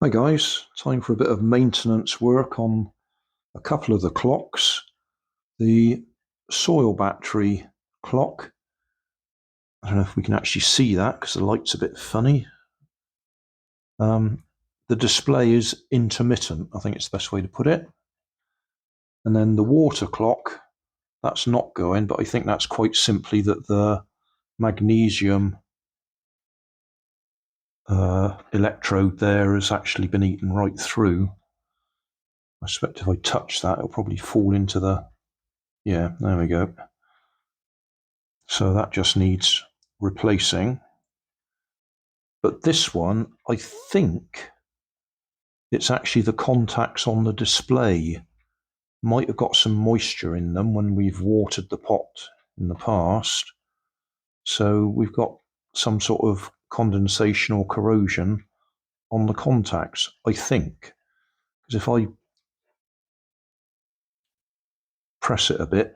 Hi guys, time for a bit of maintenance work on a couple of the clocks. The soil battery clock, I don't know if we can actually see that because the light's a bit funny. The display is intermittent, I think it's the best way to put it. And then the water clock, that's not going, but I think that's quite simply that the magnesium electrode there has actually been eaten right through. I suspect if I touch that, it'll probably fall into the... Yeah, there we go. So that just needs replacing. But this one, I think it's actually the contacts on the display might have got some moisture in them when we've watered the pot in the past. So we've got some sort of condensation or corrosion on the contacts, I think. Because if I press it a bit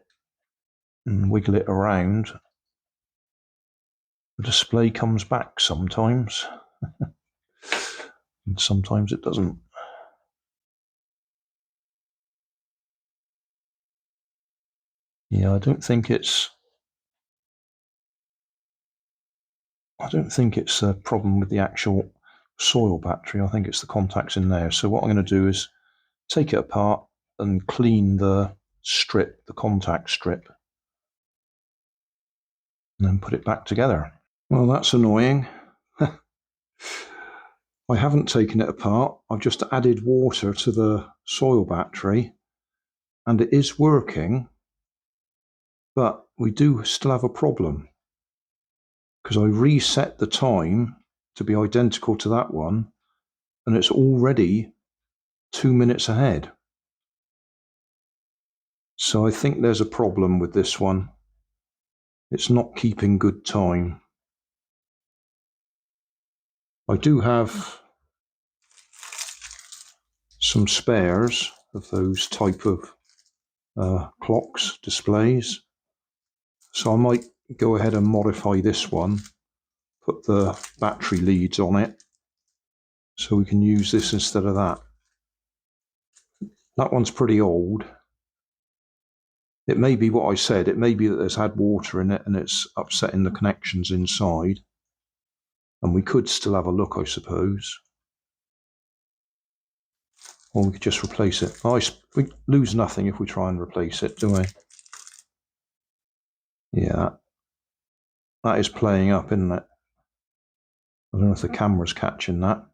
and wiggle it around, the display comes back sometimes. And sometimes it doesn't. Yeah, I don't think it's a problem with the actual soil battery. I think it's the contacts in there. So what I'm going to do is take it apart and clean the strip, the contact strip, and then put it back together. Well, that's annoying. I haven't taken it apart. I've just added water to the soil battery and it is working, but we do still have a problem because I reset the time to be identical to that one and it's already 2 minutes ahead. So I think there's a problem with this one. It's not keeping good time. I do have some spares of those type of clocks, displays. So I might go ahead and modify this one, put the battery leads on it, so we can use this instead of that. That one's pretty old. It may be what I said, it may be that it's had water in it and it's upsetting the connections inside. And we could still have a look, I suppose. Or we could just replace it. We lose nothing if we try and replace it, do we? Yeah, that is playing up, isn't it? I don't know if the camera's catching that.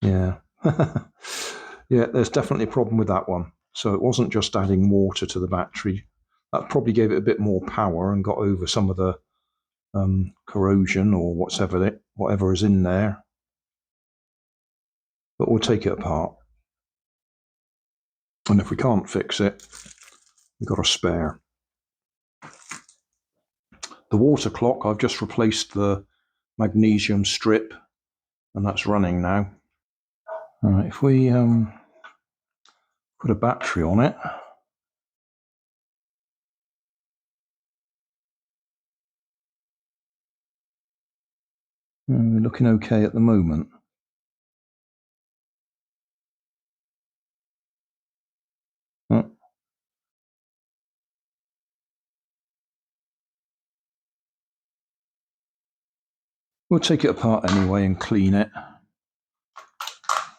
Yeah. Yeah, there's definitely a problem with that one. So it wasn't just adding water to the battery. That probably gave it a bit more power and got over some of the corrosion or whatever is in there. But we'll take it apart. And if we can't fix it, we've got a spare. The water clock, I've just replaced the magnesium strip and that's running now. All right, if we put a battery on it, we're looking okay at the moment. We'll take it apart anyway and clean it.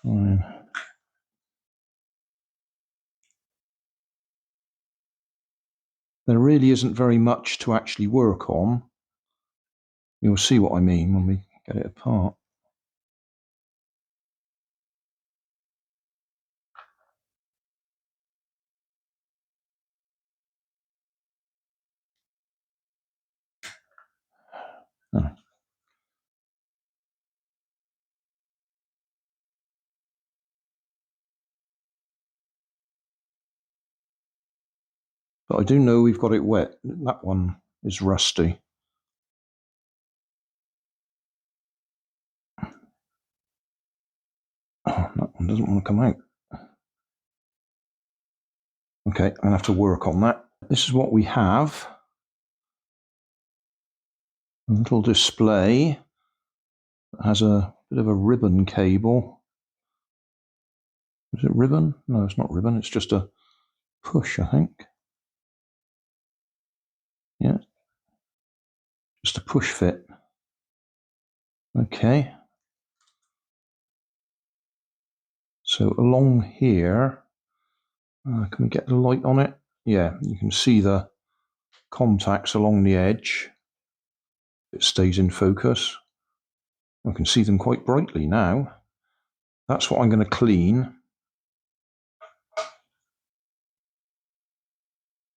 There really isn't very much to actually work on. You'll see what I mean when we get it apart. Oh. But I do know we've got it wet. That one is rusty. Oh, that one doesn't want to come out. Okay, I'm going to have to work on that. This is what we have. A little display that has a bit of a ribbon cable. Is it ribbon? No, it's not ribbon. It's just a push, I think. Yeah, just a push fit. Okay. So along here, can we get the light on it? Yeah, you can see the contacts along the edge. It stays in focus. I can see them quite brightly now. That's what I'm going to clean.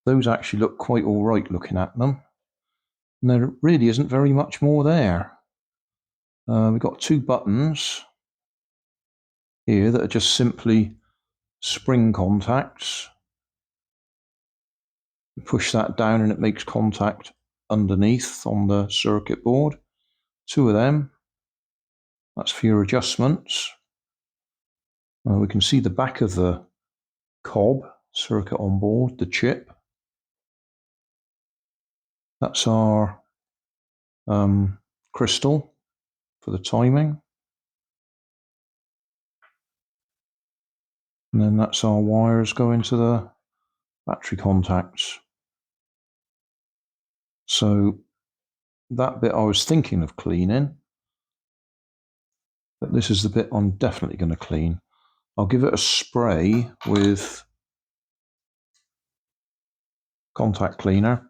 Those actually look quite all right looking at them. And there really isn't very much more there. We've got two buttons here that are just simply spring contacts. You push that down and it makes contact underneath on the circuit board. Two of them. That's for your adjustments. We can see the back of the cob circuit on board, the chip. That's our crystal for the timing. And then that's our wires going to the battery contacts. So that bit I was thinking of cleaning, but this is the bit I'm definitely going to clean. I'll give it a spray with contact cleaner,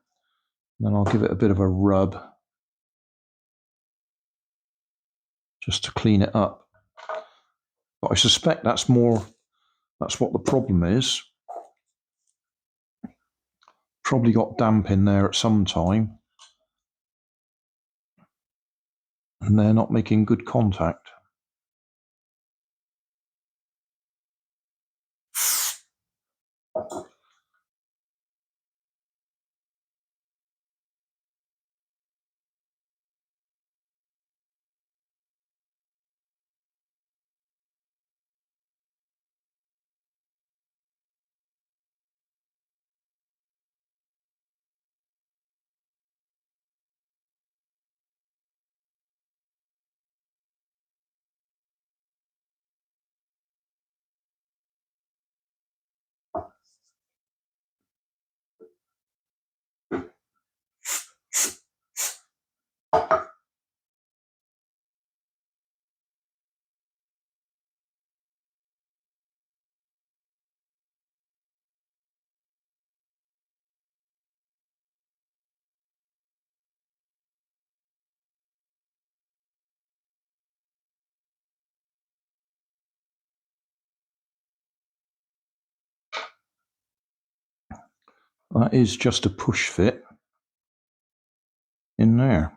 and then I'll give it a bit of a rub just to clean it up. But I suspect that's what the problem is. Probably got damp in there at some time, and they're not making good contact. That is just a push fit in there.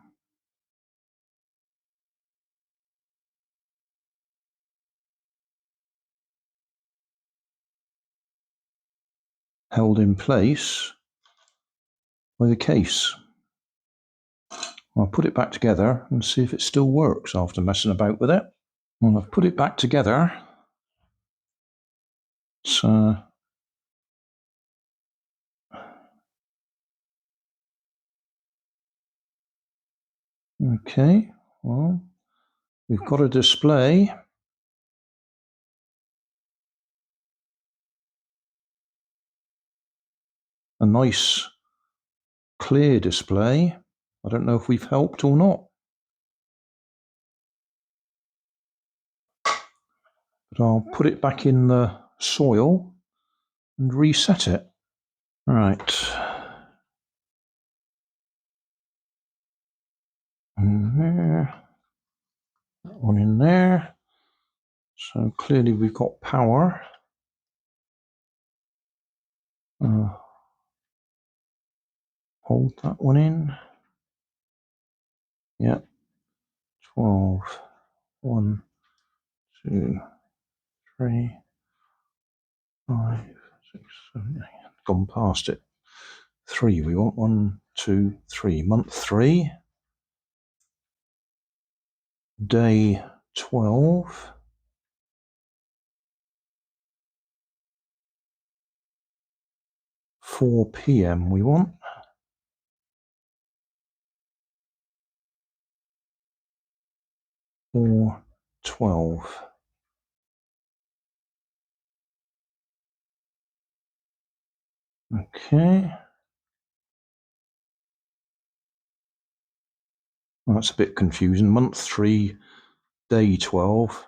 Held in place by the case. I'll put it back together and see if it still works after messing about with it. Well, I've put it back together. So okay, well, we've got a display. A nice clear display. I don't know if we've helped or not. But I'll put it back in the soil and reset it. Right. In there. That one in there. So clearly we've got power. Hold that one in. Yeah. 12. 1, 2, 3, 5, 6, 7, 8. Gone past it. 3 we want. 1, 2, 3. Month 3. Day 12. (4 p.m. we want. 4:12. Okay. Well, that's a bit confusing. Month 3, day 12,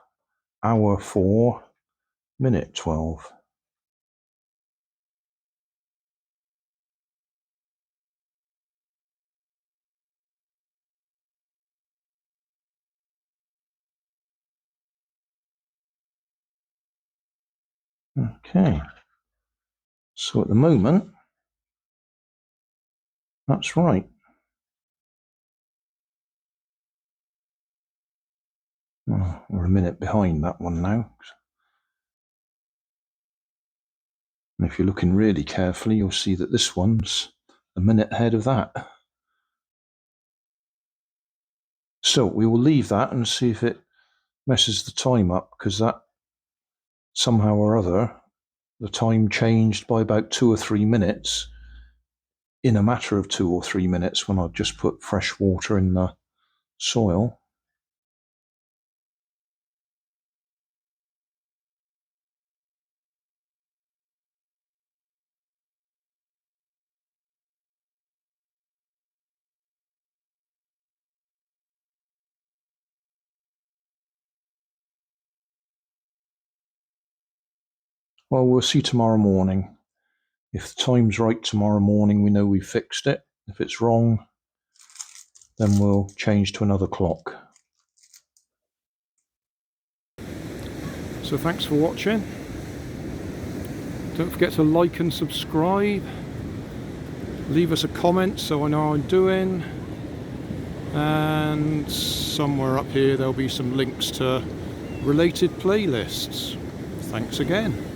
hour 4, minute 12. Okay. So at the moment, that's right. Oh, we're a minute behind that one now. And if you're looking really carefully, you'll see that this one's a minute ahead of that. So we will leave that and see if it messes the time up, because that somehow or other, the time changed by about 2 or 3 minutes in a matter of 2 or 3 minutes when I just put fresh water in the soil. Well, we'll see tomorrow morning. If the time's right tomorrow morning, we know we fixed it. If it's wrong, then we'll change to another clock. So thanks for watching. Don't forget to like and subscribe. Leave us a comment so I know how I'm doing. And somewhere up here there'll be some links to related playlists. Thanks again.